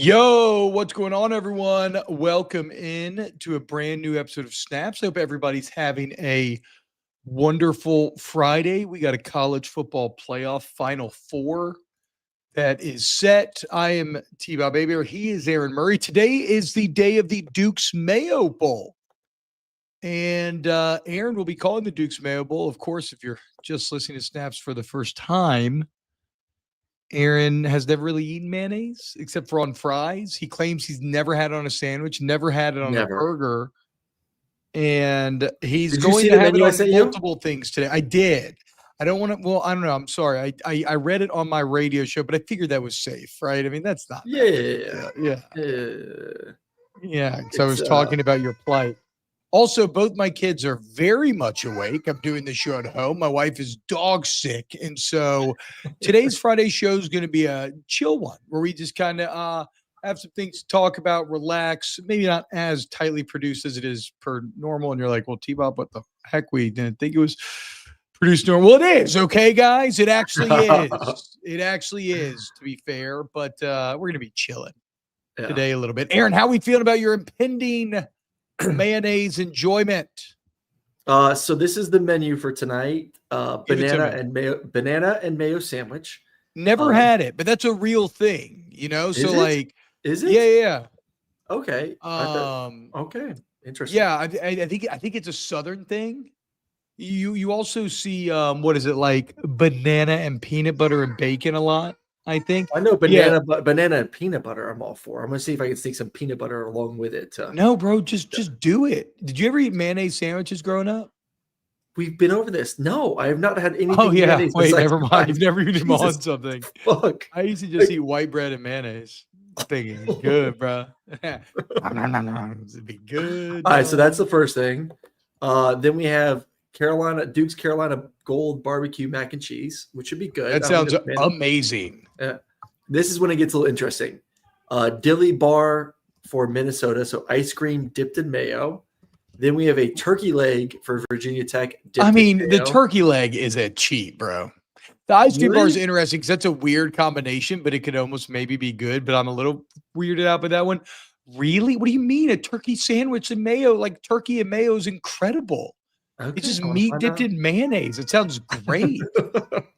Yo, what's going on, everyone? Welcome in to a brand new episode of Snaps. I hope everybody's having a wonderful Friday. We got a college football playoff Final Four that is set. I am TBob and Aaron. He is Aaron Murray. Today is the day of the Duke's Mayo Bowl. And Aaron will be calling the Duke's Mayo Bowl. Of course, if you're just listening to Snaps for the first time, Aaron has never really eaten mayonnaise except for on fries. He claims he's never had it on a sandwich, never had it on a burger. And he's going to have it on multiple things today. I did. I don't want to. Well, I don't know. I'm sorry. I read it on my radio show, but I figured that was safe, right? I mean, that's not. Yeah. Because I was talking about your plight. Also, both my kids are very much awake. I'm doing the show at home. My wife is dog sick. And so today's Friday show is going to be a chill one where we just kind of have some things to talk about, relax, maybe not as tightly produced as it is per normal. And you're like, well, TBob, what the heck? We didn't think it was produced normal. Well, it is. Okay, guys. It actually is. It actually is, to be fair. But we're going to be chilling today a little bit. Aaron, how are we feeling about your impending mayonnaise enjoyment? So this is the menu for tonight. Banana and mayo sandwich. Never had it, but that's a real thing, you know? So like, is it? Yeah. Okay. Okay. Interesting. Yeah, I think it's a Southern thing. You also see what is it, like banana and peanut butter and bacon a lot, I think. I know banana and peanut butter I'm all for. I'm going to see if I can sneak some peanut butter along with it. No, bro, just do it. Did you ever eat mayonnaise sandwiches growing up? We've been over this. No, I have not had anything. Oh, yeah. Wait, never mind. You've never eaten on something. Fuck. I used to just eat white bread and mayonnaise. Thinking, good, bro. It'd be good. All right, so that's the first thing. Then we have Duke's Carolina Gold barbecue mac and cheese, which should be good. That sounds amazing. This is when it gets a little interesting. Dilly bar for Minnesota, so ice cream dipped in mayo. Then we have a turkey leg for Virginia Tech. The turkey leg is a cheat, bro. The ice cream bar is interesting because that's a weird combination, but it could almost maybe be good. But I'm a little weirded out by that one. Really? What do you mean? A turkey sandwich and mayo? Like turkey and mayo is incredible. Okay, it's just meat dipped in mayonnaise. It sounds great.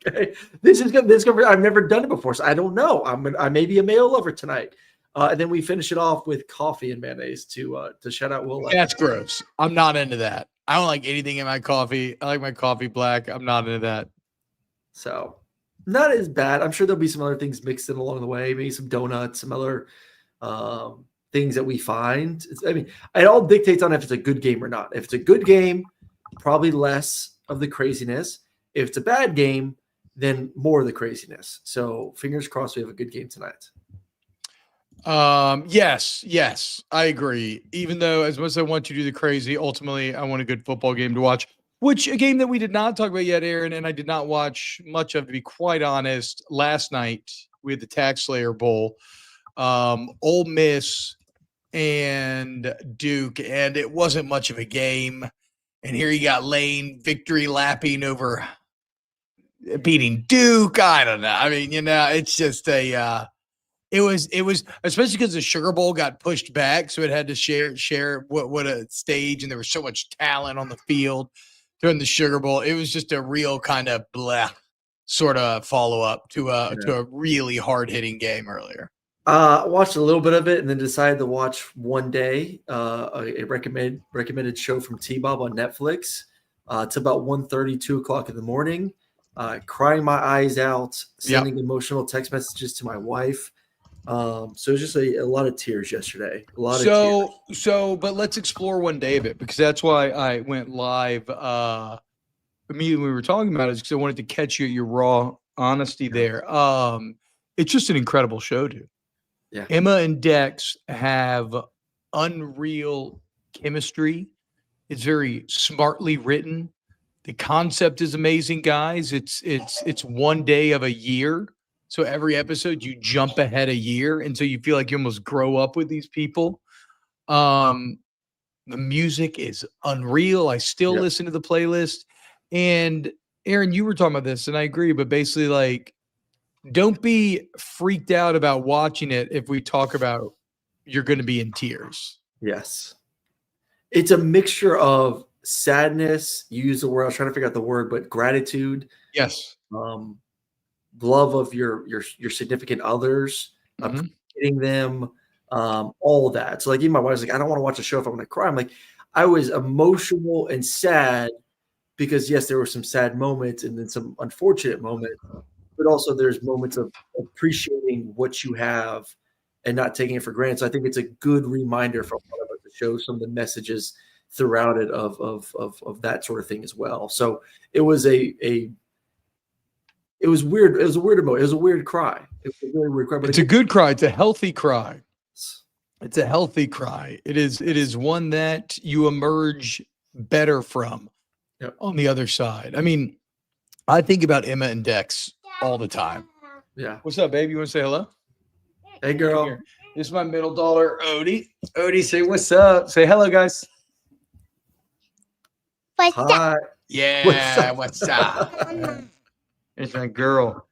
Okay, this is good. I've never done it before, so I don't know. I may be a mayo lover tonight. And then we finish it off with coffee and mayonnaise to shout out Will. That's gross. I'm not into that. I don't like anything in my coffee. I like my coffee black. I'm not into that. So not as bad. I'm sure there'll be some other things mixed in along the way. Maybe some donuts, some other things that we find. It all dictates on if it's a good game or not. If it's a good game, probably less of the craziness. If it's a bad game, then more of the craziness. So fingers crossed we have a good game tonight. Yes, I agree. Even though as much as I want you to do the crazy, ultimately I want a good football game to watch, which a game that we did not talk about yet, Aaron, and I did not watch much of, to be quite honest. Last night we had the Tax Slayer Bowl, Ole Miss and Duke, and it wasn't much of a game. And here you got Lane victory lapping over beating Duke. I don't know. I mean, it's just it was especially because the Sugar Bowl got pushed back, so it had to share what a stage, and there was so much talent on the field during the Sugar Bowl. It was just a real kind of blah sort of follow up to a really hard hitting game earlier. I watched a little bit of it and then decided to watch one day a recommended show from TBob on Netflix. It's about 1:30, 2 o'clock in the morning. Crying my eyes out, sending emotional text messages to my wife. So it was just a lot of tears yesterday. But let's explore one day of it, because that's why I went live immediately when we were talking about it, because I wanted to catch you at your raw honesty there. It's just an incredible show, dude. Yeah. Emma and Dex have unreal chemistry. It's very smartly written. The concept is amazing, guys. It's one day of a year. So every episode you jump ahead a year, and so you feel like you almost grow up with these people. The music is unreal. I still listen to the playlist. And Aaron, you were talking about this, and I agree, but basically, like, don't be freaked out about watching it if we talk about you're going to be in tears. Yes. It's a mixture of sadness. You use the word, I was trying to figure out the word, but gratitude. Yes. Love of your significant others, Mhm. appreciating them, all of that. So like even my wife's like, I don't want to watch a show if I'm gonna cry. I'm like, I was emotional and sad because yes, there were some sad moments and then some unfortunate moments, but also there's moments of appreciating what you have and not taking it for granted. So I think it's a good reminder for one of us to show some of the messages throughout it of that sort of thing as well. So it was it was weird. It was a weird emotion. It was a weird cry. It was a very weird cry. But It's a good cry. It's a healthy cry. It's a healthy cry. It is one that you emerge better from on the other side. I mean, I think about Emma and Dex all the time. Yeah. What's up, baby? You want to say hello? Hey, girl. This is my middle daughter, Odie. Odie, say what's up. Say hello, guys. What's up? Yeah, what's up? It's my girl.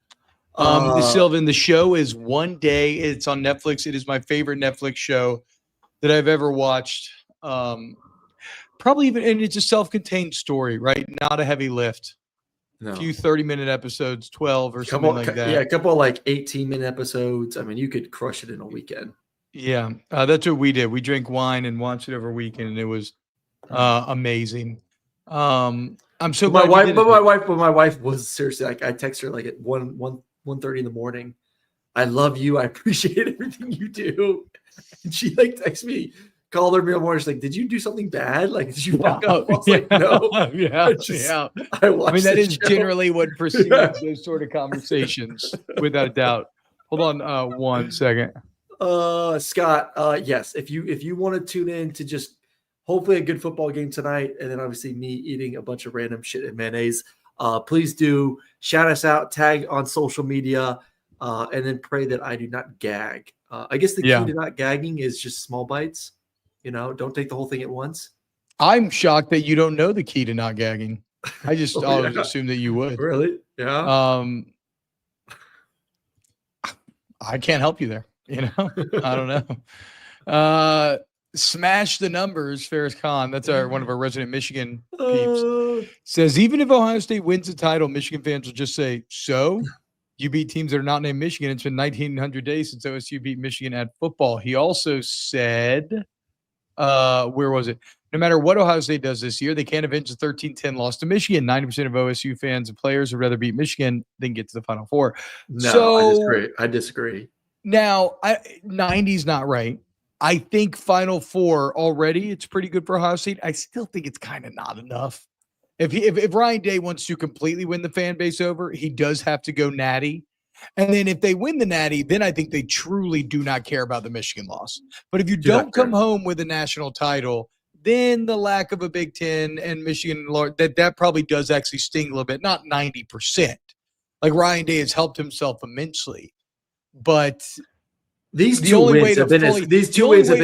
Sylvan, the show is One Day. It's on Netflix. It is my favorite Netflix show that I've ever watched. Probably even, and it's a self-contained story, right? Not a heavy lift. No. A few 30-minute episodes, 12 or something like that. Yeah, a couple of like 18-minute episodes. I mean, you could crush it in a weekend. Yeah, that's what we did. We drank wine and watched it over a weekend, and it was amazing. I'm so glad my wife was seriously like, I text her like at 1:30 in the morning. I love you. I appreciate everything you do. And she like texted me, called her me in the morning. She's like, did you do something bad? Like, did you fuck up? I was like, no. I mean, that is generally what precedes those sort of conversations, without a doubt. Hold on 1 second. Scott, yes, if you want to tune in to just hopefully a good football game tonight, and then obviously me eating a bunch of random shit and mayonnaise, please do shout us out, tag on social media, and then pray that I do not gag. I guess the key to not gagging is just small bites. Don't take the whole thing at once. I'm shocked that you don't know the key to not gagging. I just always assumed that you would. Really? Yeah. I can't help you there. I don't know. Smash the numbers, Ferris Khan. That's one of our resident Michigan peeps. Says, even if Ohio State wins the title, Michigan fans will just say, so you beat teams that are not named Michigan. It's been 1,900 days since OSU beat Michigan at football. He also said, where was it? No matter what Ohio State does this year, they can't avenge the 13-10 loss to Michigan. 90% of OSU fans and players would rather beat Michigan than get to the Final Four. No, I disagree. Now, 90's not right. I think Final Four already, it's pretty good for Ohio State. I still think it's kind of not enough. If Ryan Day wants to completely win the fan base over, he does have to go natty. And then if they win the natty, then I think they truly do not care about the Michigan loss. But if you don't come home with a national title, then the lack of a Big Ten and Michigan, that probably does actually sting a little bit. Not 90%. Like Ryan Day has helped himself immensely. But these two wins have been as good as I've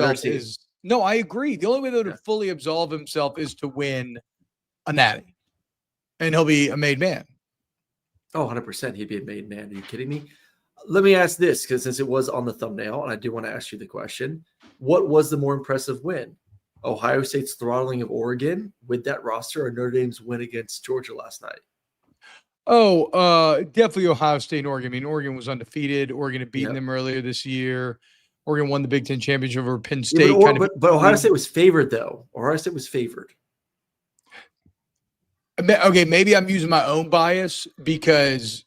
ever seen. No, I agree. The only way that to fully absolve himself is to win a natty. And he'll be a made man. Oh, 100%. He'd be a made man. Are you kidding me? Let me ask this, because since it was on the thumbnail, and I do want to ask you the question, what was the more impressive win? Ohio State's throttling of Oregon with that roster, or Notre Dame's win against Georgia last night? Oh, definitely Ohio State and Oregon. I mean, Oregon was undefeated. Oregon had beaten them earlier this year. Oregon won the Big Ten championship over Penn State. But Ohio State was favored, though. Ohio State was favored. Okay, maybe I'm using my own bias because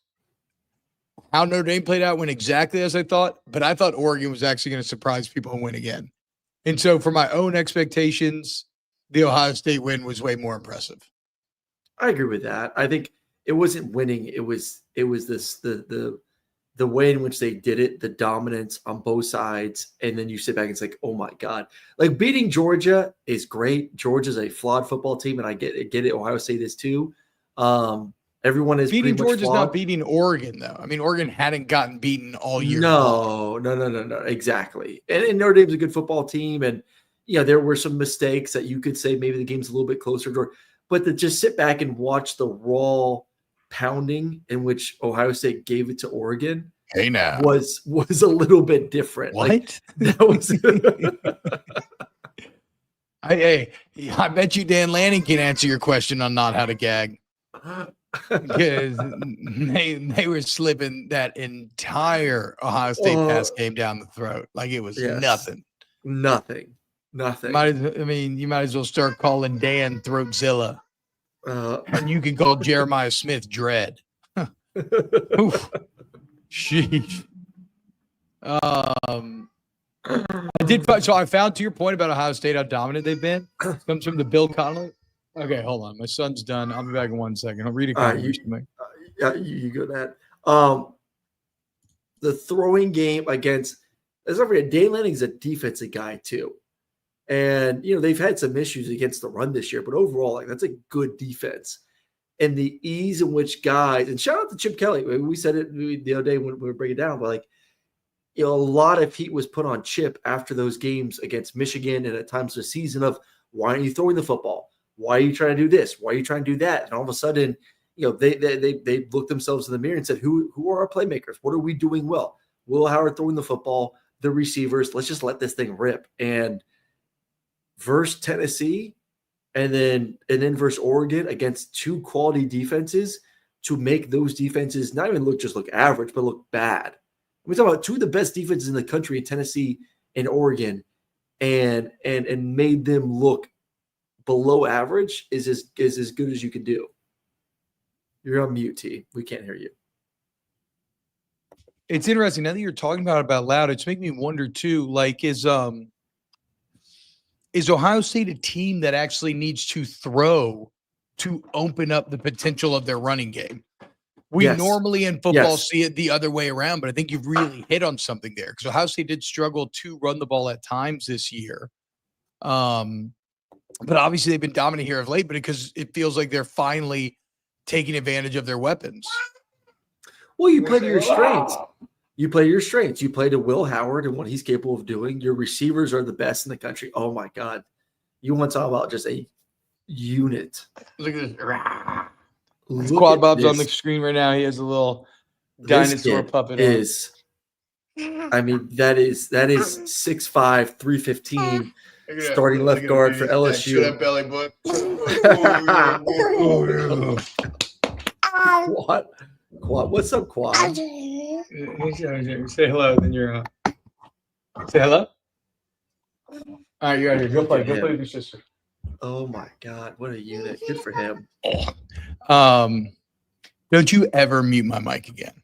how Notre Dame played out went exactly as I thought, but I thought Oregon was actually going to surprise people and win again. And so for my own expectations, the Ohio State win was way more impressive. I agree with that. I think it wasn't winning. It was the way in which they did it, the dominance on both sides. And then you sit back and it's like, oh my God, like beating Georgia is great. Georgia's a flawed football team. And I get it. Ohio State is too. Everyone is beating Georgia's not beating Oregon though. I mean, Oregon hadn't gotten beaten all year. No, exactly. And Notre Dame's a good football team. And there were some mistakes that you could say maybe the game's a little bit closer, but to just sit back and watch the raw pounding in which Ohio State gave it to Oregon Hey now. was a little bit different. What? Like, that was I bet you Dan Lanning can answer your question on not how to gag. Because they were slipping that entire Ohio State pass game down the throat like it was nothing. Nothing. You might as well start calling Dan Throatzilla. And you can call Jeremiah Smith Dread. Oof. Sheesh. I found, to your point about Ohio State, how dominant they've been. Comes from the Bill Connolly. Okay, hold on. My son's done. I'll be back in 1 second. I'll read a comment. You go that. The throwing game against, let's not forget, Dan Lanning's a defensive guy too. And, they've had some issues against the run this year, but overall, like, that's a good defense. And the ease in which guys, and shout out to Chip Kelly. We said it the other day when we were breaking it down, but like, a lot of heat was put on Chip after those games against Michigan and at times the season of, why aren't you throwing the football? Why are you trying to do this? Why are you trying to do that? And all of a sudden, they looked themselves in the mirror and said, who are our playmakers? What are we doing well? Will Howard throwing the football, the receivers, let's just let this thing rip. And versus Tennessee and then versus Oregon against two quality defenses, to make those defenses not even look average, but look bad. We're talking about two of the best defenses in the country in Tennessee and Oregon, and made them look below average is as good as you can do. You're on mute, T. We can't hear you. It's interesting. Now that you're talking about it out loud, it's making me wonder too, like, is Ohio State a team that actually needs to throw to open up the potential of their running game? We normally in football see it the other way around, but I think you've really hit on something there, because Ohio State did struggle to run the ball at times this year. But obviously they've been dominant here of late, but because it feels like they're finally taking advantage of their weapons. Well, you play to your strengths. You play your strengths. You play to Will Howard and what he's capable of doing. Your receivers are the best in the country. Oh my God. You want to talk about just a unit. Look at this. Quad Bob's on the screen right now. He has a little dinosaur puppet on. That is 6'5", 315, starting left guard for LSU. That belly button. Quad. What's up, Quad? Say hello, then you're up. Say hello. All right, you're out here. Go play with your sister. Oh my God, what a unit! Good for him. Don't you ever mute my mic again?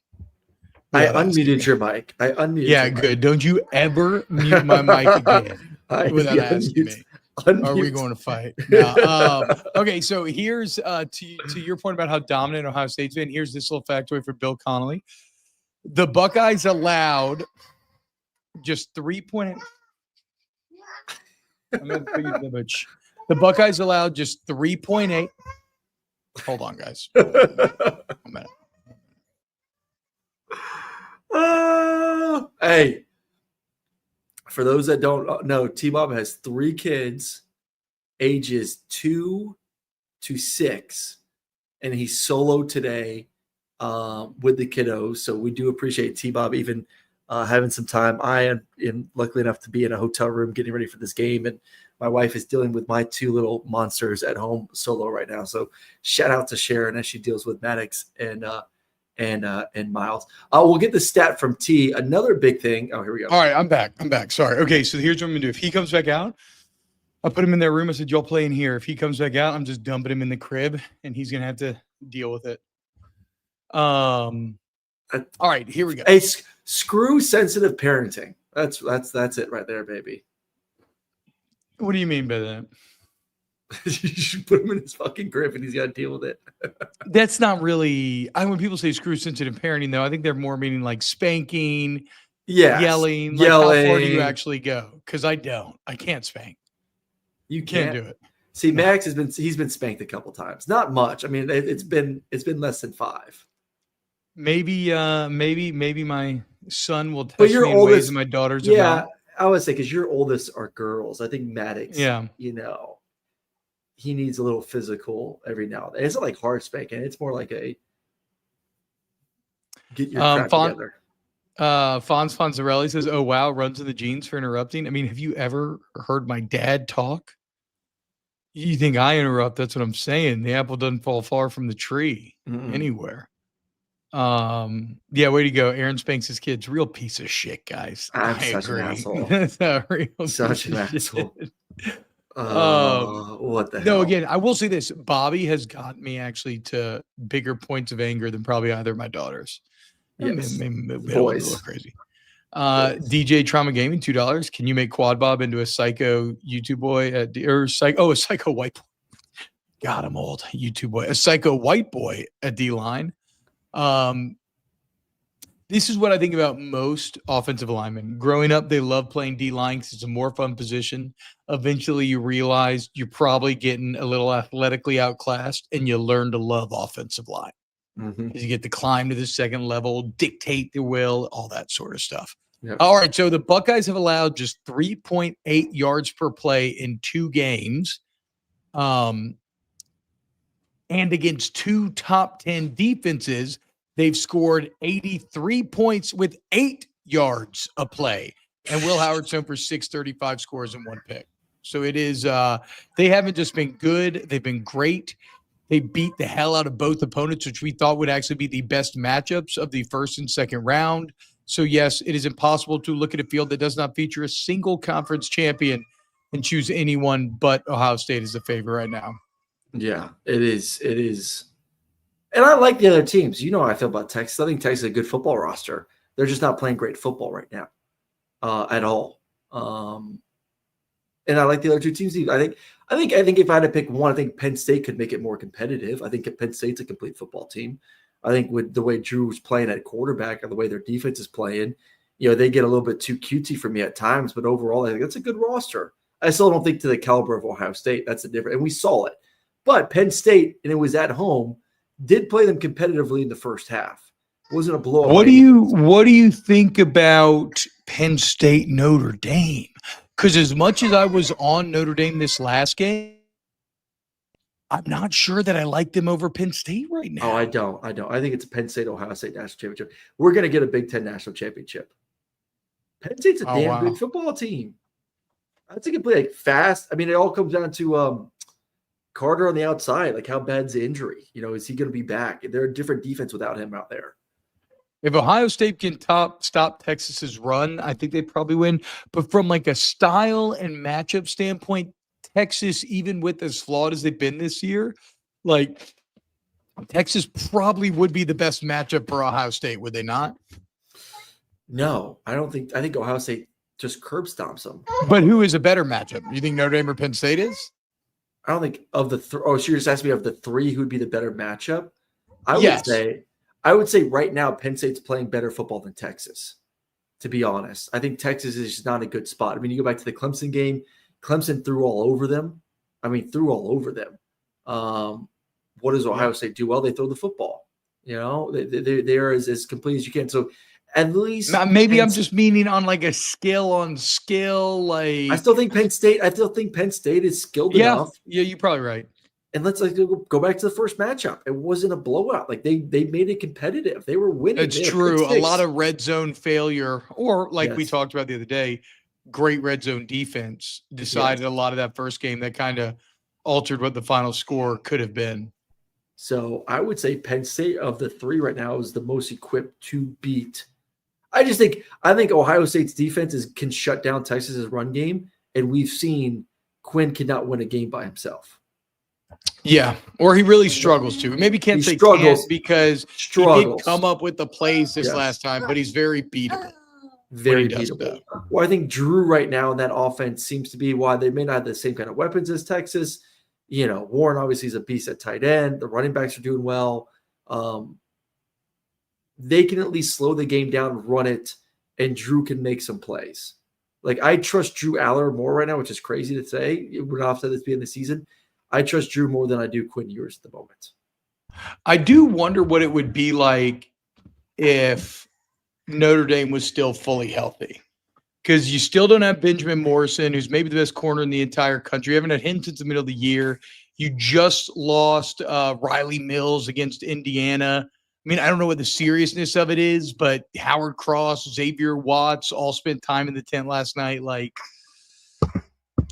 I unmuted your mic. Yeah, good. Don't you ever mute my mic again without asking me. Are we going to fight? No. Okay, so here's to your point about how dominant Ohio State's been. Here's this little factoid for Bill Connolly. The Buckeyes allowed just 3.8. The Buckeyes allowed just 3.8. Hold on, guys. A minute. Hey, for those that don't know, TBob has 3 kids, ages 2 to 6, and he's solo today with the kiddos. So we do appreciate TBob even having some time. I am luckily enough to be in a hotel room getting ready for this game, and my wife is dealing with my 2 little monsters at home solo right now. So shout out to Sharon as she deals with Maddox and Miles. We'll get the stat from T. Another big thing. Oh, here we go. All right, I'm back. Sorry. Okay, so here's what I'm gonna do. If he comes back out, I'll put him in their room. I said, y'all play in here. If he comes back out, I'm just dumping him in the crib, and he's gonna have to deal with it. All right, here we go. Hey, screw sensitive parenting. That's it right there, baby. What do you mean by that? You should put him in his fucking crib and he's got to deal with it. That's not really. When people say screw sensitive parenting, though, I think they're more meaning like spanking, yelling. Like, how far do you actually go? Because I don't. I can't spank. You can't do it. See, Max he's been spanked a couple times. Not much. I mean, it's been less than 5. Maybe my son will test me in ways and my daughters. Yeah, I would say because your oldest are girls. I think Maddox. Yeah. He needs a little physical every now and then. It's not like hard spanking. It's more like a Get your crap together. Fonz Fonzarelli says, "Oh wow, runs in the genes for interrupting." I mean, have you ever heard my dad talk? You think I interrupt? That's what I'm saying. The apple doesn't fall far from the tree anywhere. Yeah, way to go. Aaron spanks his kids. Real piece of shit, guys. I'm I such agree. an asshole. That's a real Such piece an of asshole. shit. What the hell? No, again, I will say this. Bobby has got me actually to bigger points of anger than probably either of my daughters. Yes. Boys. A little crazy. DJ Trauma Gaming, $2. Can you make Quad Bob into a psycho YouTube boy a psycho white boy? God, I'm old. YouTube boy, a psycho white boy at D-line. This is what I think about most offensive linemen. Growing up, they love playing D-line because it's a more fun position. Eventually, you realize you're probably getting a little athletically outclassed, and you learn to love offensive line. Because you get to climb to the second level, dictate the will, all that sort of stuff. Yep. All right, so the Buckeyes have allowed just 3.8 yards per play in 2 games. And against 2 top 10 defenses, they've scored 83 points with 8 yards a play. And Will Howard's home for 635 scores and 1 pick. So it is they haven't just been good, they've been great. They beat the hell out of both opponents, which we thought would actually be the best matchups of the first and second round. So, yes, it is impossible to look at a field that does not feature a single conference champion and choose anyone but Ohio State as the favorite right now. Yeah, it is. It is. And I like the other teams. You know how I feel about Texas. I think Texas is a good football roster. They're just not playing great football right now at all. And I like the other 2 teams. I think if I had to pick one, I think Penn State could make it more competitive. I think Penn State's a complete football team. I think with the way Drew's playing at quarterback and the way their defense is playing, they get a little bit too cutesy for me at times. But overall, I think that's a good roster. I still don't think to the caliber of Ohio State. That's the difference. And we saw it. But Penn State, and it was at home, did play them competitively in the first half. It wasn't a blowout. What do you think about Penn State Notre Dame? Because as much as I was on Notre Dame this last game, I'm not sure that I like them over Penn State right now. Oh, I don't. I think it's a Penn State-Ohio State national championship. We're going to get a Big Ten national championship. Penn State's a good football team. I think it play fast. I mean, it all comes down to Carter on the outside. Like, how bad's the injury? Is he going to be back? They're a different defense without him out there. If Ohio State can stop Texas's run, I think they probably win. But from like a style and matchup standpoint, Texas, even with as flawed as they've been this year, like Texas probably would be the best matchup for Ohio State, would they not? No, I don't think. I think Ohio State just curb stomps them. But who is a better matchup? You think Notre Dame or Penn State is? I don't think of the so you're just asking me of the 3 who'd be the better matchup. I would say right now Penn State's playing better football than Texas. To be honest, I think Texas is just not a good spot. I mean, you go back to the Clemson game. Clemson threw all over them. What does Ohio State do? Well, they throw the football. They're as complete as you can. So at least maybe I'm just meaning on like a skill on skill. Like I still think Penn State is skilled enough. Yeah, you're probably right. And let's go back to the first matchup. It wasn't a blowout. Like they made it competitive. They were winning. It's true. A lot of red zone failure, or like we talked about the other day, great red zone defense decided a lot of that first game that kind of altered what the final score could have been. So I would say Penn State of the 3 right now is the most equipped to beat. I think Ohio State's defense can shut down Texas's run game, and we've seen Quinn cannot win a game by himself. Yeah, or he really struggles to. Maybe can't say struggles because he did come up with the plays this last time, but he's very beatable. Very beatable. Well, I think Drew right now in that offense seems to be why they may not have the same kind of weapons as Texas. Warren obviously is a beast at tight end. The running backs are doing well. They can at least slow the game down, run it, and Drew can make some plays. Like, I trust Drew Aller more right now, which is crazy to say. We're not after this being the season. I trust Drew more than I do Quinn Ewers at the moment. I do wonder what it would be like if Notre Dame was still fully healthy, because you still don't have Benjamin Morrison, who's maybe the best corner in the entire country. You haven't had him since the middle of the year. You just lost Riley Mills against Indiana. I mean, I don't know what the seriousness of it is, but Howard Cross, Xavier Watts all spent time in the tent last night. Like,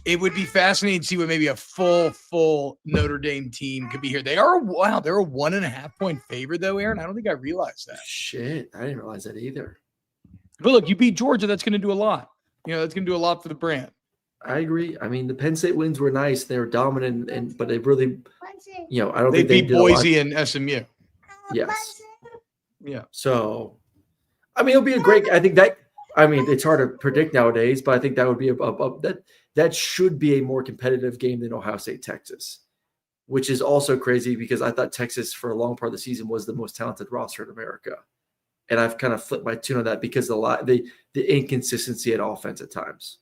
it would be fascinating to see what maybe a full Notre Dame team could be here. They're a 1.5-point favorite, though, Aaron. I don't think I realized that. Shit, I didn't realize that either. But look, you beat Georgia. That's going to do a lot. That's going to do a lot for the brand. I agree. I mean, the Penn State wins were nice. They were dominant, but they really, I don't they think they beat did Boise and SMU. Yes. Yeah. So, I mean, it'll be a great. I think that. I mean, it's hard to predict nowadays, but I think that would be that should be a more competitive game than Ohio State Texas, which is also crazy because I thought Texas for a long part of the season was the most talented roster in America, and I've kind of flipped my tune on that because the inconsistency at offense at times.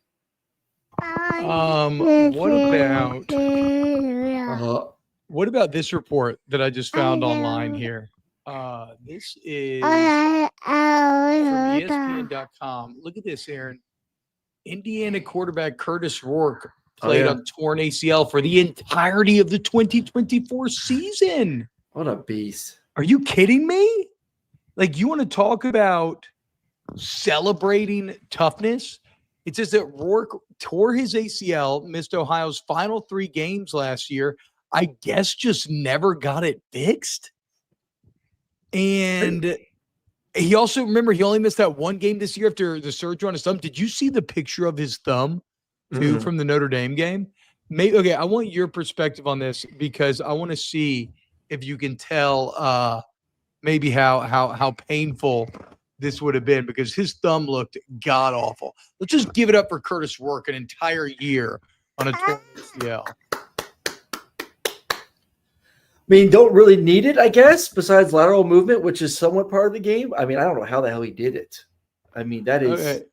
What about this report that I just found online here? This is from ESPN.com. Look at this, Aaron. Indiana quarterback Curtis Rourke played on torn ACL for the entirety of the 2024 season. What a beast. Are you kidding me? Like, you want to talk about celebrating toughness? It says that Rourke tore his ACL, missed Ohio's final 3 games last year. I guess just never got it fixed. And he also, remember, he only missed that 1 game this year after the surgery on his thumb. Did you see the picture of his thumb, too, from the Notre Dame game? Okay, I want your perspective on this because I want to see if you can tell maybe how painful this would have been because his thumb looked god-awful. Let's just give it up for Curtis Rourke an entire year on a torn ACL. I mean, don't really need it, I guess, besides lateral movement, which is somewhat part of the game. I mean, I don't know how the hell he did it. I mean, that is. Okay.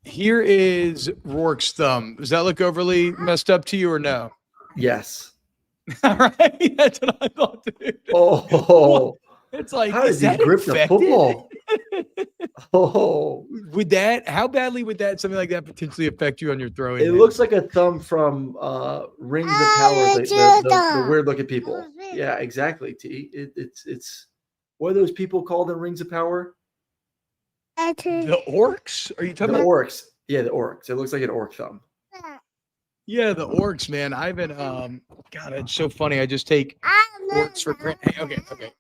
Here is Rourke's thumb. Does that look overly messed up to you or no? Yes. All right. That's what I thought, dude. Oh. It's like, how does he grip the football? How badly would something like that potentially affect you on your throwing? It looks like a thumb from Rings of Power, the weird looking people. Yeah, exactly. It's what are those people called in Rings of Power? The orcs? Are you talking about orcs? Yeah, the orcs. It looks like an orc thumb. Yeah, the orcs, man. I haven't God, it's so funny. I just take orcs for granted.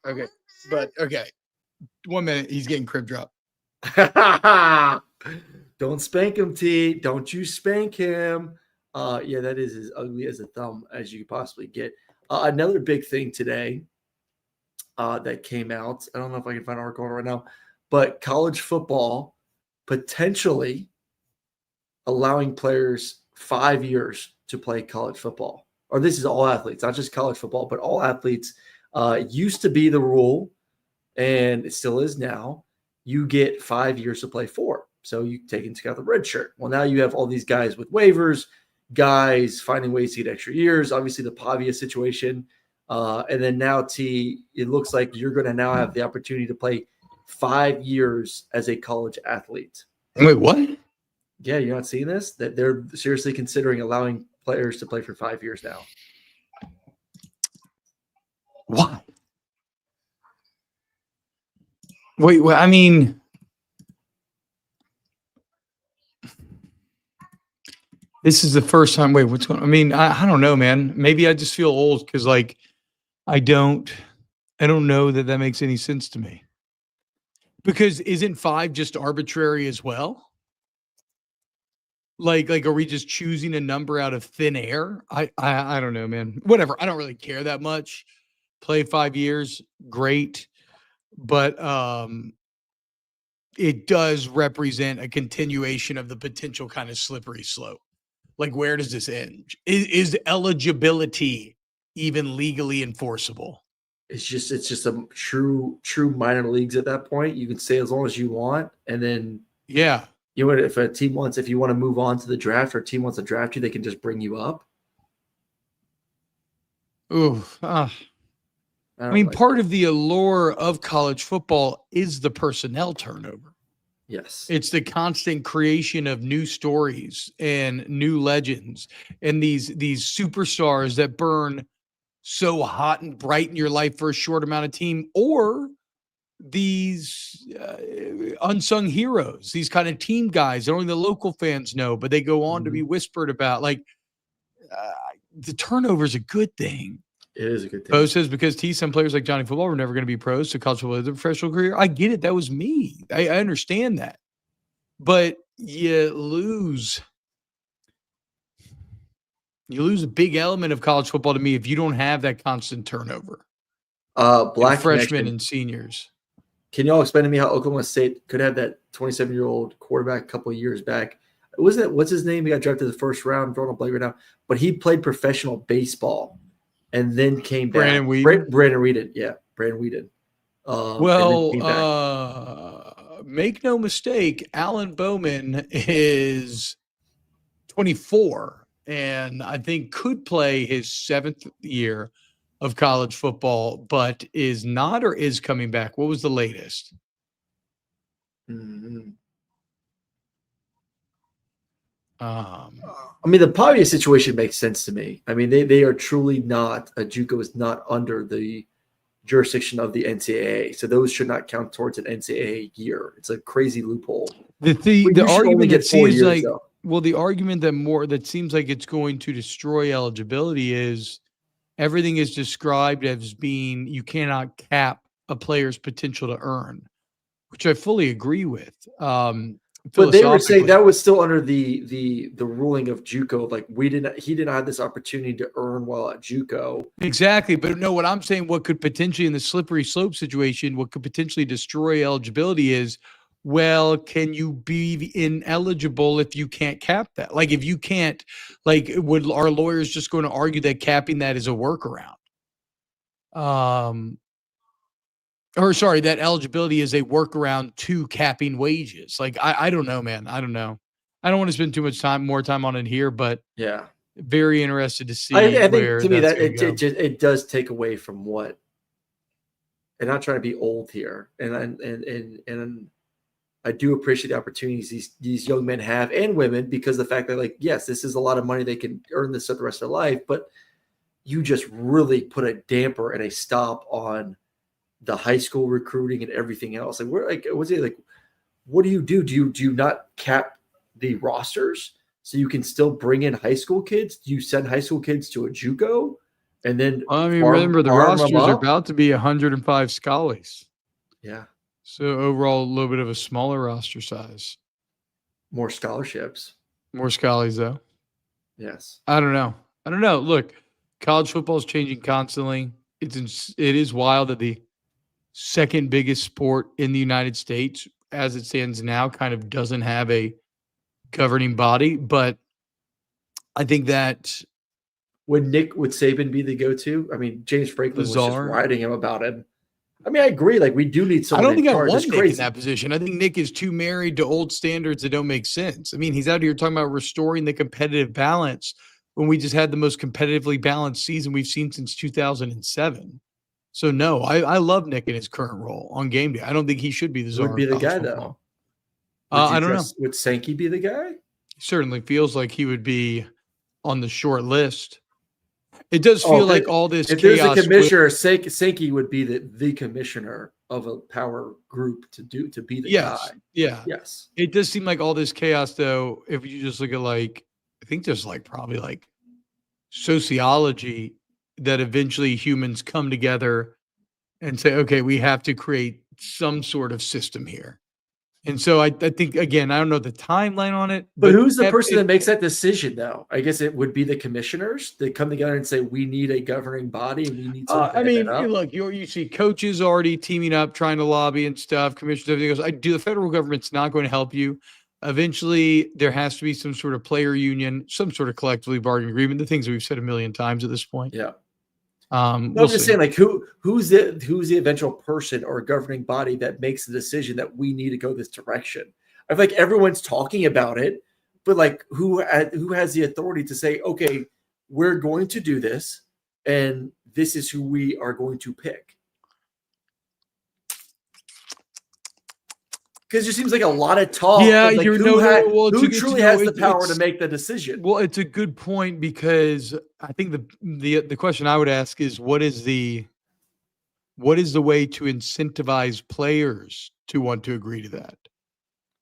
Okay. But okay. 1 minute, he's getting crib dropped. Don't spank him, T. Don't you spank him. Yeah, that is as ugly as a thumb as you could possibly get. Another big thing today that came out. I don't know if I can find an article right now, but college football potentially allowing players 5 years to play college football. Or this is all athletes, not just college football, but all athletes. Used to be the rule, and it still is now. You get 5 years to play 4. So you take into account the red shirt. Well, now you have all these guys with waivers, guys finding ways to get extra years. Obviously, the Pavia situation. And then now, T, it looks like you're going to now have the opportunity to play 5 years as a college athlete. Wait, what? Yeah, you're not seeing this? That they're seriously considering allowing players to play for 5 years now. Why? Wait, I mean, this is the first time. Wait, what's going on? I mean, I don't know, man. Maybe I just feel old because, like, I don't know that makes any sense to me. Because isn't 5 just arbitrary as well? Like, are we just choosing a number out of thin air? I don't know, man. Whatever. I don't really care that much. Play 5 years, great. But it does represent a continuation of the potential kind of slippery slope. Like, where does this end? Is eligibility even legally enforceable? It's just a true minor leagues at that point. You can stay as long as you want, and then yeah, you know, if a team wants, if you want to move on to the draft, or a team wants to draft you, they can just bring you up. Ooh, I mean, part of the allure of college football is the personnel turnover. Yes. It's the constant creation of new stories and new legends and these superstars that burn so hot and bright in your life for a short amount of time, or these unsung heroes, these kind of team guys that only the local fans know, but they go on to be whispered about. Like the turnover is a good thing. It is a good thing. Bo says because some players like Johnny Football were never going to be pros, so college football is a professional career. I get it. That was me. I understand that. But you lose a big element of college football to me if you don't have that constant turnover. Black freshmen and seniors. Can y'all explain to me how Oklahoma State could have that 27-year-old quarterback a couple of years back? Wasn't it, what's his name? He got drafted the first round. I'm drawing a blank right now. But he played professional baseball and then came back. Brandon Whedon? Brandon Whedon. Yeah, Brandon Whedon. Make no mistake, Alan Bowman is 24 and I think could play his 7th year of college football, but is not or is coming back. What was the latest? Mm-hmm. I mean, the Pavia situation makes sense to me. I mean, they are truly not, a JUCO is not under the jurisdiction of the NCAA, so those should not count towards an NCAA year. It's a crazy loophole. The argument that seems like, well, the argument that seems like it's going to destroy eligibility is everything is described as being you cannot cap a player's potential to earn, which I fully agree with. But they were saying that was still under the ruling of JUCO. Like he did not have this opportunity to earn while at JUCO. Exactly. But no, what I'm saying, what could potentially in the slippery slope situation, what could potentially destroy eligibility is, well, can you be ineligible if you can't cap that? Like if you can't, like would our lawyers just going to argue that capping that is a workaround? That eligibility is a workaround to capping wages. Like, I don't know, man. I don't know. I don't want to spend too much more time on it here, but yeah, very interested to see. I think to me that it does take away from what, and not trying to be old here. And I do appreciate the opportunities these young men have and women, because the fact that, like, yes, this is a lot of money. They can earn this for the rest of their life, but you just really put a damper and a stop on the high school recruiting and everything else. Like, we're like, what's it like? What do you do? Do you not cap the rosters so you can still bring in high school kids? Do you send high school kids to a JUCO and then? I mean, remember the rosters are about to be 105 scholars. Yeah. So overall, a little bit of a smaller roster size. More scholarships. More scholars, though. Yes. I don't know. Look, college football is changing constantly. It is wild that the second biggest sport in the United States, as it stands now, kind of doesn't have a governing body. But I think that would Saban be the go-to? I mean, James Franklin was just writing him about him. I mean, I agree. Like, we do need someone. I don't think I want Nick in that position. I think Nick is too married to old standards that don't make sense. I mean, he's out here talking about restoring the competitive balance when we just had the most competitively balanced season we've seen since 2007. So no, I love Nick in his current role on game day. I don't think he should be the czar. Would be the guy though. I don't know. Would Sankey be the guy? He certainly feels like he would be on the short list. It does feel like all this if chaos. There's a commissioner, Sankey would be the commissioner of a power group to be the guy. Yeah. Yes. It does seem like all this chaos though, if you just look at I think there's probably sociology, that eventually humans come together and say, okay, we have to create some sort of system here. And so I think, again, I don't know the timeline on it. But who's the person that makes that decision, though? I guess it would be the commissioners. They come together and say, we need a governing body and we need something. I mean, look, you see coaches already teaming up, trying to lobby and stuff, commissioners, everything else. The federal government's not going to help you. Eventually, there has to be some sort of player union, some sort of collectively bargaining agreement, the things that we've said a million times at this point. Yeah. I'm just saying, who's the eventual person or governing body that makes the decision that we need to go this direction? I feel like everyone's talking about it, but who has the authority to say, okay, we're going to do this, and this is who we are going to pick? Because it seems like a lot of talk. Yeah, who truly has the power to make the decision? Well, it's a good point, because I think the question I would ask is what is the What is the way to incentivize players to want to agree to that?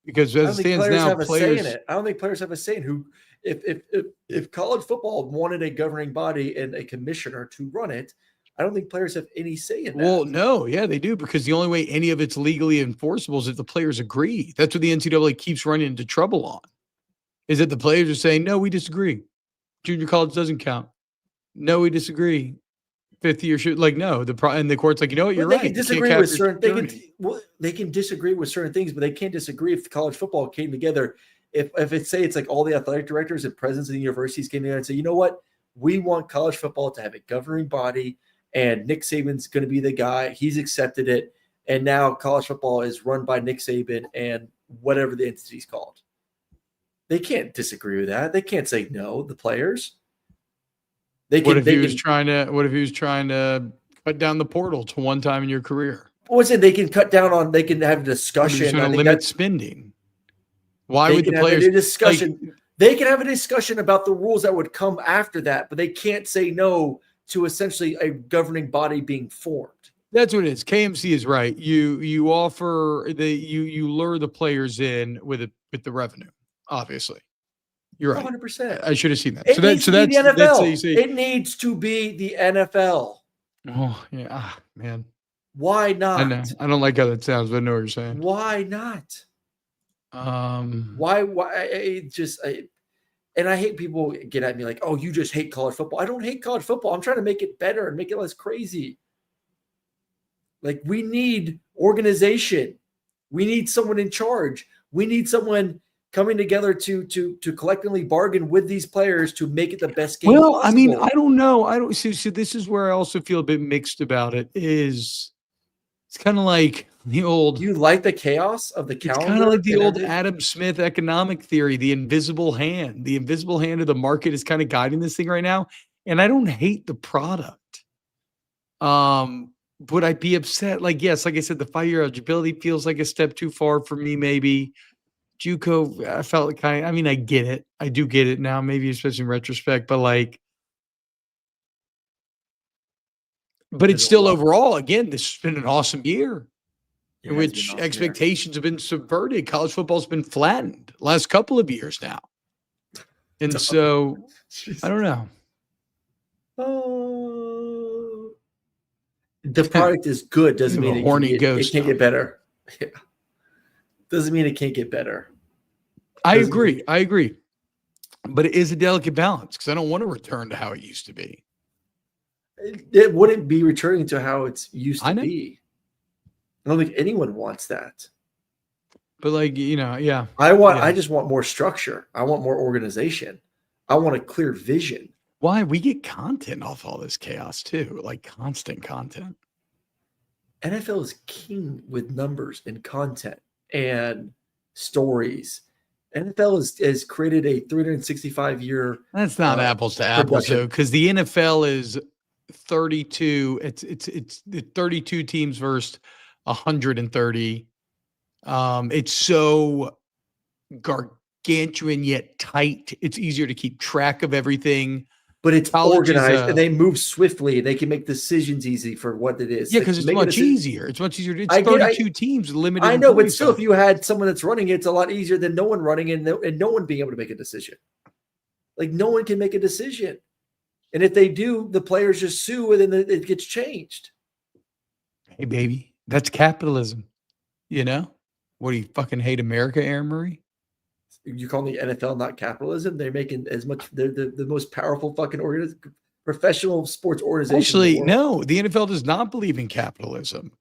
Because I as don't it think stands players now, have a say in it. I don't think players have a say in who. If college football wanted a governing body and a commissioner to run it, I don't think players have any say in that. Well, no, yeah, they do, because the only way any of it's legally enforceable is if the players agree. That's what the NCAA keeps running into trouble on, is that the players are saying, no, we disagree. Junior college doesn't count. No, we disagree. Fifth year should, like, no, and the court's like, you know what, Well, you're they right. can You can't disagree cap with your certain. journey. They can disagree with certain things, but they can't disagree if college football came together. If it's like all the athletic directors and presidents of the universities came together and say, you know what, we want college football to have a governing body, and Nick Saban's going to be the guy. He's accepted it, and now college football is run by Nick Saban and whatever the entity's called. They can't disagree with that. They can't say no. The players. What if he was trying to cut down the portal to one time in your career? What's it? They can cut down on. They can have a discussion. Trying to limit spending. Why would the players have a discussion? They can have a discussion about the rules that would come after that, but they can't say no to essentially a governing body being formed. That's what it is. KMC is right. You offer you lure the players in with the revenue. Obviously, you're right. 100%. I should have seen that. It needs to be the NFL. That's how you say, it needs to be the NFL. Oh yeah, man. Why not? I know. I don't like how that sounds, but I know what you're saying. Why not? Why? And I hate people get at me like, "Oh, you just hate college football." I don't hate college football. I'm trying to make it better and make it less crazy. Like, we need organization. We need someone in charge. We need someone coming together to collectively bargain with these players to make it the best game possible. I mean, I don't know. I don't see. So this is where I also feel a bit mixed about it. It's kind of like the old. You like the chaos of the calendar? It's kind of like the old Adam Smith economic theory, the invisible hand. The invisible hand of the market is kind of guiding this thing right now. And I don't hate the product. Would I be upset? Like, yes, like I said, the 5-year eligibility feels like a step too far for me, maybe. JUCO, I felt like I mean, I get it. I do get it now, maybe especially in retrospect, but it's still overall, again, this has been an awesome year in which expectations have been subverted. College football's been flattened last couple of years now. And so, I don't know. The product is good. Doesn't mean it can't get better. Yeah. Doesn't mean it can't get better. I agree. But it is a delicate balance, because I don't want to return to how it used to be. It wouldn't be returning to how it's used to be. I don't think anyone wants that. But yeah. I just want more structure. I want more organization. I want a clear vision. Why? We get content off all this chaos too, like constant content. NFL is king with numbers and content and stories. NFL has created a 365-year. That's not apples to apples, though, because the NFL is 32. It's the 32 teams versus 130. It's so gargantuan yet tight. It's easier to keep track of everything. But it's organized, and they move swiftly. They can make decisions easy for what it is. Yeah, because it's much easier. It's much easier. It's 32 teams, limited. I know, but still, if you had someone that's running it, it's a lot easier than no one running and no one being able to make a decision. Like, no one can make a decision. And if they do, the players just sue, and then it gets changed. Hey, baby, that's capitalism. You know? What, do you fucking hate America, Aaron Murray? You call the NFL not capitalism? They're making as much. They're the most powerful fucking professional sports organization. Actually, no, the NFL does not believe in capitalism.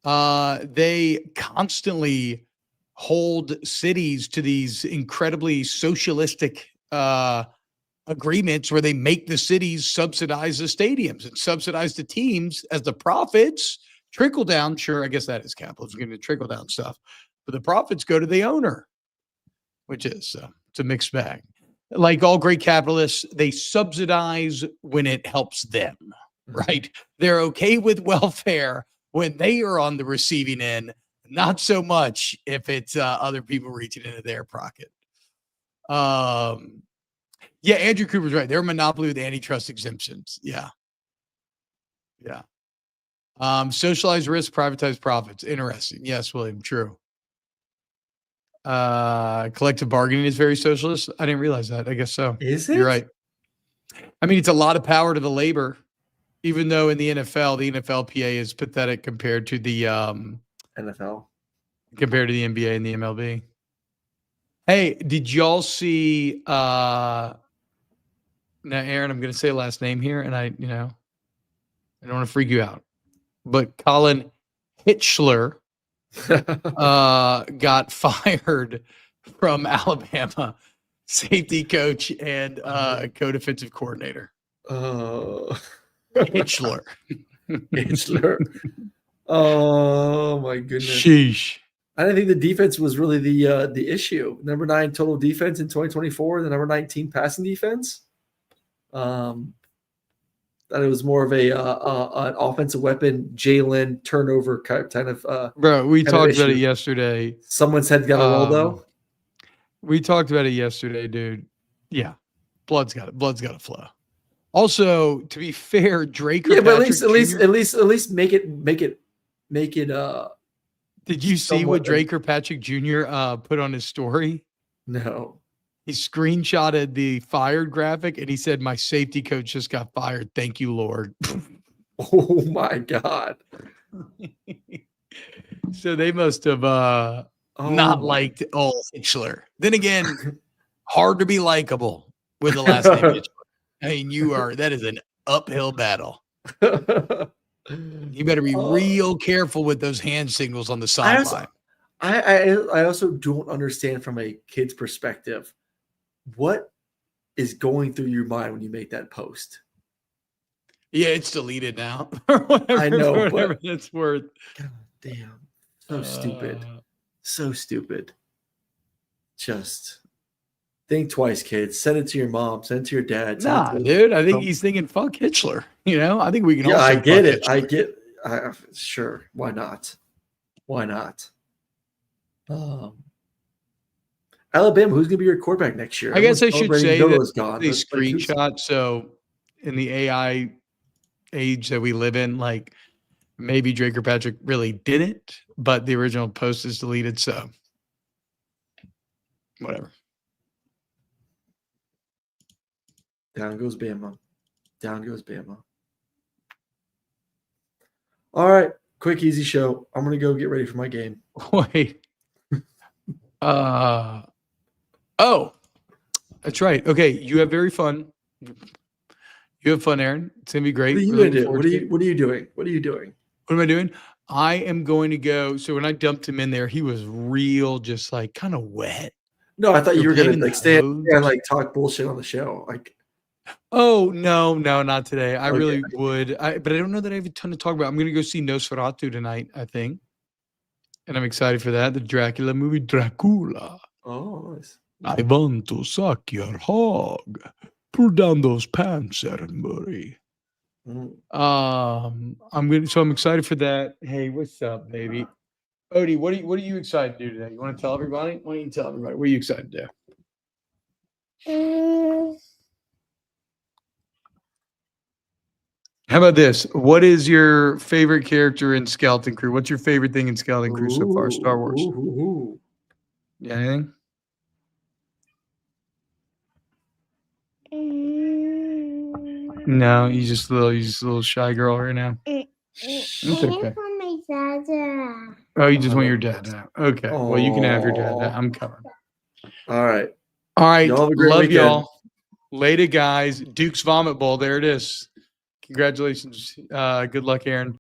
They constantly hold cities to these incredibly socialistic agreements where they make the cities subsidize the stadiums and subsidize the teams as the profits trickle down. Sure, I guess that is capitalism, getting the trickle down stuff, but the profits go to the owner. Which is it's a mixed bag. Like all great capitalists, they subsidize when it helps them, right? They're okay with welfare when they are on the receiving end, not so much if it's other people reaching into their pocket. Yeah, Andrew Cooper's right. They're a monopoly with antitrust exemptions. Yeah. Socialized risk, privatized profits. Interesting. Yes, William. True. Collective bargaining is very socialist. I didn't realize that. I guess so. Is it? You're right. I mean, it's a lot of power to the labor, even though in the NFLPA is pathetic compared to the NFL, compared to the NBA and the MLB. Hey, did y'all see? Now, Aaron, I'm going to say a last name here, and I don't want to freak you out, but Colin Hitchler got fired from Alabama, safety coach and co-defensive coordinator. Hitchler. Hitchler. Oh my goodness. Sheesh. I didn't think the defense was really the issue. Number 9 total defense in 2024, the number 19 passing defense. That it was more of an offensive weapon, Jalen turnover kind of. Bro, we talked about it yesterday. Someone's head got a roll though. We talked about it yesterday, dude. Yeah, blood's got to flow. Also, to be fair, Drake. Yeah, but at least make it. Did you see what Drake Patrick Jr. Put on his story? No. He screenshotted the fired graphic and he said, "My safety coach just got fired. Thank you, Lord." Oh my God. So they must have not liked old Hitchler. Then again, hard to be likable with the last name Hitchler. I mean, that is an uphill battle. You better be real careful with those hand signals on the sideline. I also don't understand from a kid's perspective what is going through your mind when you make that post. Yeah, it's deleted now. I know, but it's worth. God damn, so stupid, so stupid. Just think twice, kids. Send it to your mom. Send it to your dad. Dude, I think he's thinking fuck Hitchler. I think we can. Yeah, all I get it. Hitchler. Sure. Why not? Why not? Alabama, who's going to be your quarterback next year? I guess I should say that gone, they screenshot. So in the AI age that we live in, like maybe Drake Patrick really didn't, but the original post is deleted. So whatever. Down goes Bama. Down goes Bama. All right. Quick, easy show. I'm going to go get ready for my game. Wait. Oh, that's right. Okay. You have very fun. You have fun, Aaron. It's going to be great. What are you going to do? What are you doing? What are you doing? What am I doing? I am going to go. So when I dumped him in there, he was real, just like kind of wet. No, I thought you were going to stand and talk bullshit on the show. Oh, no, not today. I really would. But I don't know that I have a ton to talk about. I'm going to go see Nosferatu tonight, I think. And I'm excited for that. The Dracula movie, Dracula. Oh, nice. I want to suck your hog. Pull down those pants, Aaron. I'm excited for that. Hey, what's up, baby? Odie, what are you excited to do today? You want to tell everybody? Why don't you tell everybody? What are you excited to do? How about this? What is your favorite character in Skeleton Crew? What's your favorite thing in Skeleton Crew so far? Star Wars. Yeah, anything? No, you're just a little shy girl right now. It's okay. Oh, you just want your dad now. Okay. Well, you can have your dad now. I'm coming. All right. Y'all love y'all. Later, guys. Duke's Vomit Bowl. There it is. Congratulations. Good luck, Aaron.